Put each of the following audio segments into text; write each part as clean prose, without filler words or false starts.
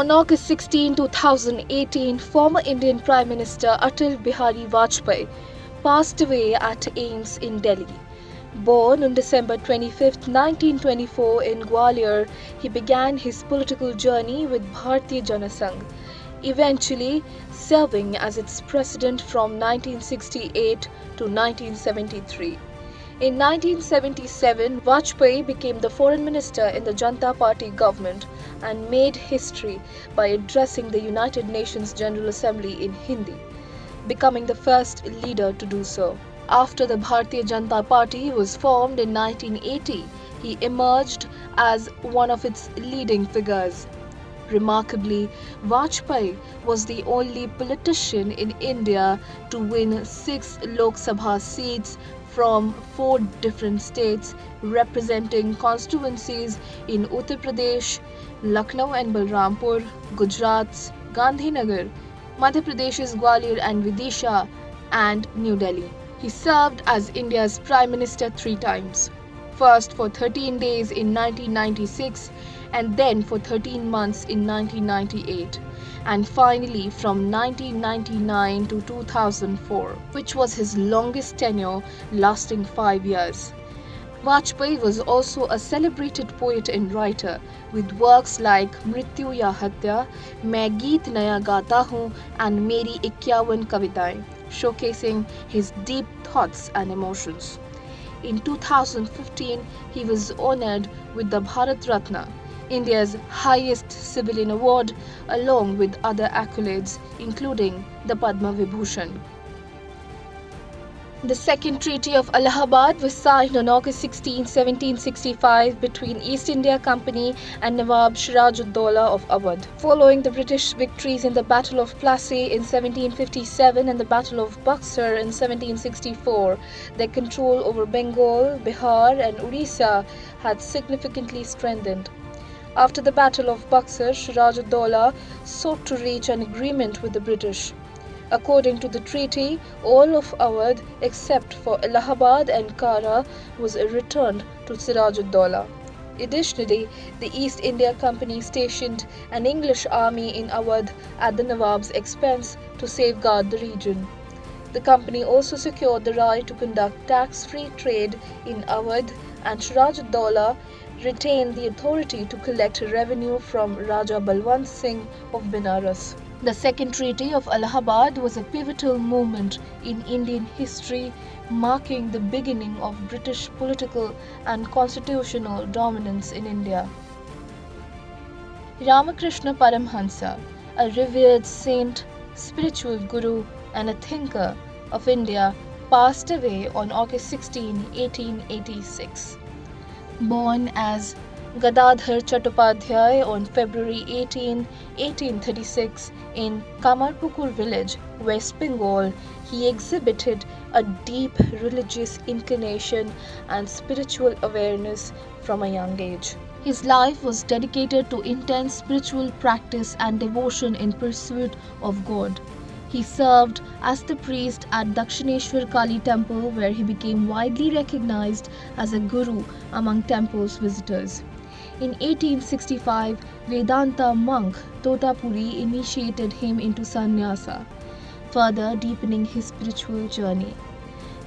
On August 16, 2018, former Indian Prime Minister Atal Bihari Vajpayee passed away at AIIMS in Delhi. Born on December 25, 1924 in Gwalior, he began his political journey with Bharatiya Jana Sangh, eventually serving as its president from 1968 to 1973. In 1977, Vajpayee became the foreign minister in the Janata Party government and made history by addressing the United Nations General Assembly in Hindi, becoming the first leader to do so. After the Bharatiya Janata Party was formed in 1980, he emerged as one of its leading figures. Remarkably, Vajpayee was the only politician in India to win 6 Lok Sabha seats from 4 different states, representing constituencies in Uttar Pradesh, Lucknow and Balrampur, Gujarat's Gandhinagar, Madhya Pradesh's Gwalior and Vidisha, and New Delhi. He served as India's Prime Minister 3 times. First for 13 days in 1996 and then for 13 months in 1998, and finally from 1999 to 2004, which was his longest tenure, lasting 5 years. Vajpayee was also a celebrated poet and writer, with works like Mrityu Ya Hatya, Main Geet Naya Gata Hoon and Meri 51 Kavitaएं, showcasing his deep thoughts and emotions. In 2015, he was honored with the Bharat Ratna, India's highest civilian award, along with other accolades, including the Padma Vibhushan. The Second Treaty of Allahabad was signed on August 16, 1765 between East India Company and Nawab Siraj-ud-Daulah of Awadh. Following the British victories in the Battle of Plassey in 1757 and the Battle of Buxar in 1764, their control over Bengal, Bihar and Orissa had significantly strengthened. After the Battle of Buxar, Siraj-ud-Daulah sought to reach an agreement with the British. According to the treaty, all of Awadh except for Allahabad and Kara was returned to Siraj-ud-Daulah. Additionally, the East India Company stationed an English army in Awadh at the Nawab's expense to safeguard the region. The company also secured the right to conduct tax-free trade in Awadh, and Siraj-ud-Daulah retained the authority to collect revenue from Raja Balwant Singh of Benares. The Second Treaty of Allahabad was a pivotal moment in Indian history, marking the beginning of British political and constitutional dominance in India. Ramakrishna Paramhansa, a revered saint, spiritual guru, and a thinker of India, passed away on August 16, 1886. Born as Gadadhar Chattopadhyay on February 18, 1836 in Kamarpukur village, West Bengal, he exhibited a deep religious inclination and spiritual awareness from a young age. His life was dedicated to intense spiritual practice and devotion in pursuit of God. He served as the priest at Dakshineshwar Kali temple, where he became widely recognized as a guru among temple's visitors. In 1865, Vedanta monk Totapuri initiated him into sannyasa, further deepening his spiritual journey.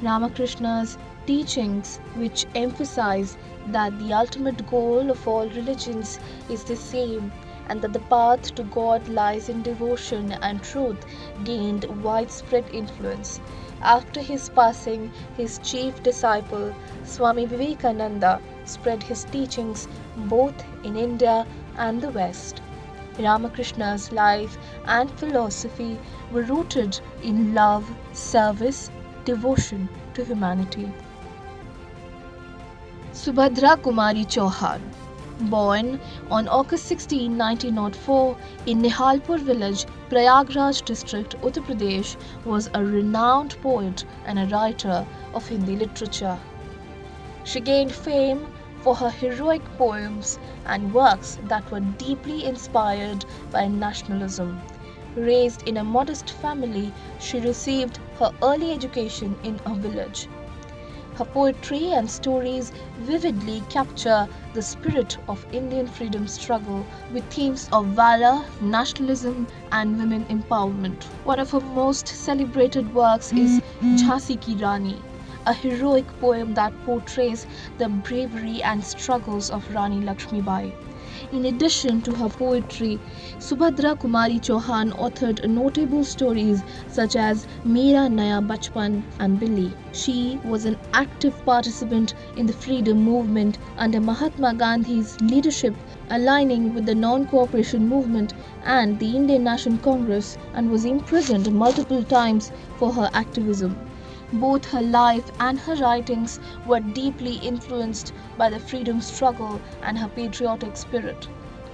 Ramakrishna's teachings, which emphasize that the ultimate goal of all religions is the same and that the path to God lies in devotion and truth, gained widespread influence. After his passing, his chief disciple, Swami Vivekananda, spread his teachings both in India and the West. Ramakrishna's life and philosophy were rooted in love, service, devotion to humanity. Subhadra Kumari Chauhan, born on August 16, 1904 in Nihalpur village, Prayagraj district, Uttar Pradesh, was a renowned poet and a writer of Hindi literature. She gained fame for her heroic poems and works that were deeply inspired by nationalism. Raised in a modest family, she received her early education in a village. Her poetry and stories vividly capture the spirit of Indian freedom struggle with themes of valor, nationalism, and women empowerment. One of her most celebrated works is Jhansi Ki Rani, a heroic poem that portrays the bravery and struggles of Rani Lakshmibai. In addition to her poetry, Subhadra Kumari Chauhan authored notable stories such as Mera Naya Bachpan and Billy. She was an active participant in the freedom movement under Mahatma Gandhi's leadership, aligning with the non-cooperation movement and the Indian National Congress, and was imprisoned multiple times for her activism. Both her life and her writings were deeply influenced by the freedom struggle and her patriotic spirit.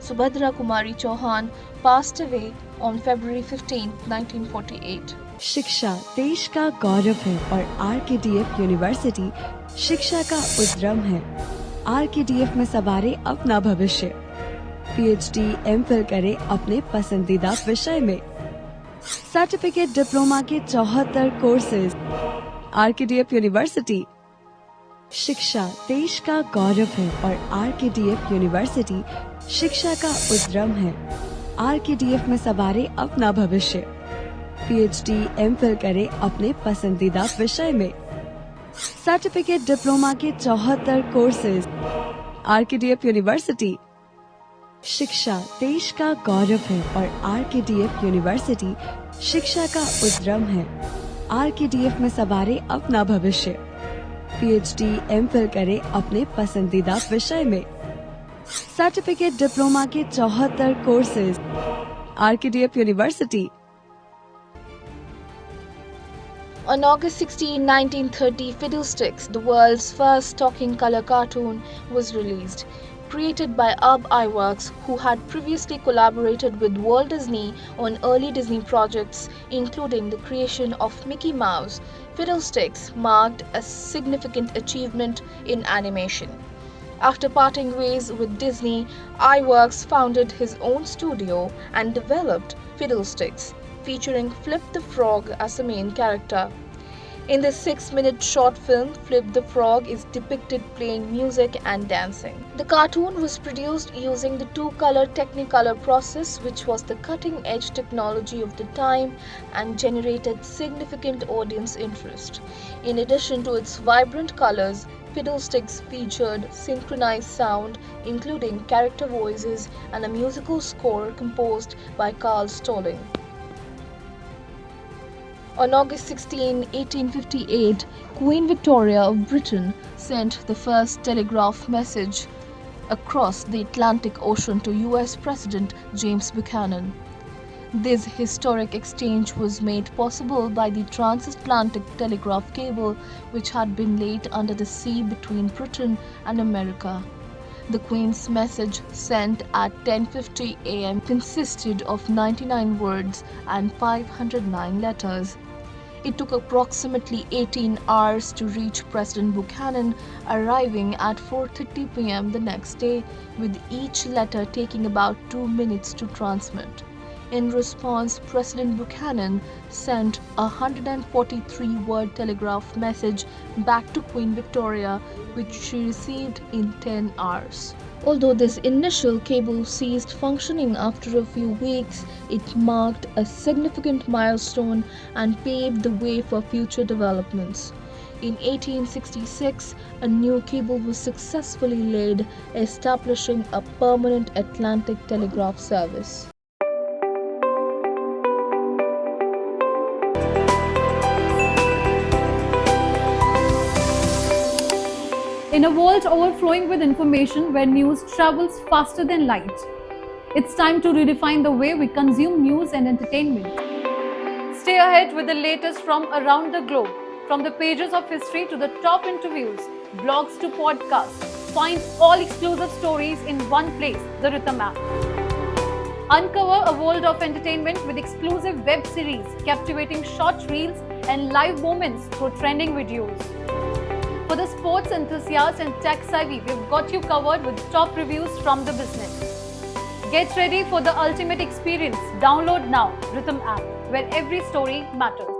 Subhadra Kumari Chauhan passed away on February 15, 1948. शिक्षा देश का गौरव है और RKDF university शिक्षा का उद्यम है। RKDF में सवारे अपना भविष्य। PhD MPhil करे अपने पसंदीदा विषय में। सर्टिफिकेट डिप्लोमा के 74 कोर्सेज। RKDF university. शिक्षा देश का गौरव है और RKDF यूनिवर्सिटी शिक्षा का उद्यम है। RKDF में सवारे अपना भविष्य। PhD MPhil करे अपने पसंदीदा विषय में। सर्टिफिकेट डिप्लोमा के 74 कोर्सेज। RKDF university. शिक्षा देश का गौरव है और RKDF यूनिवर्सिटी शिक्षा का उद्यम है। RKDF में सवारे अपना भविष्य। PhD MPhil करे अपने पसंदीदा विषय में। सर्टिफिकेट डिप्लोमा के 74 courses. RKDF university. On August 16, 1930, Fiddlesticks, the world's first talking color cartoon, was released. Created by Ub Iwerks, who had previously collaborated with Walt Disney on early Disney projects, including the creation of Mickey Mouse, Fiddlesticks marked a significant achievement in animation. After parting ways with Disney, Iwerks founded his own studio and developed Fiddlesticks, featuring Flip the Frog as the main character. In this 6-minute short film, Flip the Frog is depicted playing music and dancing. The cartoon was produced using the two-color Technicolor process, which was the cutting-edge technology of the time and generated significant audience interest. In addition to its vibrant colors, Fiddlesticks featured synchronized sound, including character voices and a musical score composed by Carl Stalling. On August 16, 1858, Queen Victoria of Britain sent the first telegraph message across the Atlantic Ocean to US President James Buchanan. This historic exchange was made possible by the transatlantic telegraph cable, which had been laid under the sea between Britain and America. The Queen's message, sent at 10:50 a.m., consisted of 99 words and 509 letters. It took approximately 18 hours to reach President Buchanan, arriving at 4:30 p.m. the next day, with each letter taking about 2 minutes to transmit. In response, President Buchanan sent a 143-word telegraph message back to Queen Victoria, which she received in 10 hours. Although this initial cable ceased functioning after a few weeks, it marked a significant milestone and paved the way for future developments. In 1866, a new cable was successfully laid, establishing a permanent Atlantic telegraph service. In a world overflowing with information where news travels faster than light, it's time to redefine the way we consume news and entertainment. Stay ahead with the latest from around the globe, from the pages of history to the top interviews, blogs to podcasts. Find all exclusive stories in one place, the Rhythm app. Uncover a world of entertainment with exclusive web series, captivating short reels and live moments through trending videos. For the sports enthusiast and tech savvy, we've got you covered with top reviews from the business. Get ready for the ultimate experience. Download now Rhythm app, where every story matters.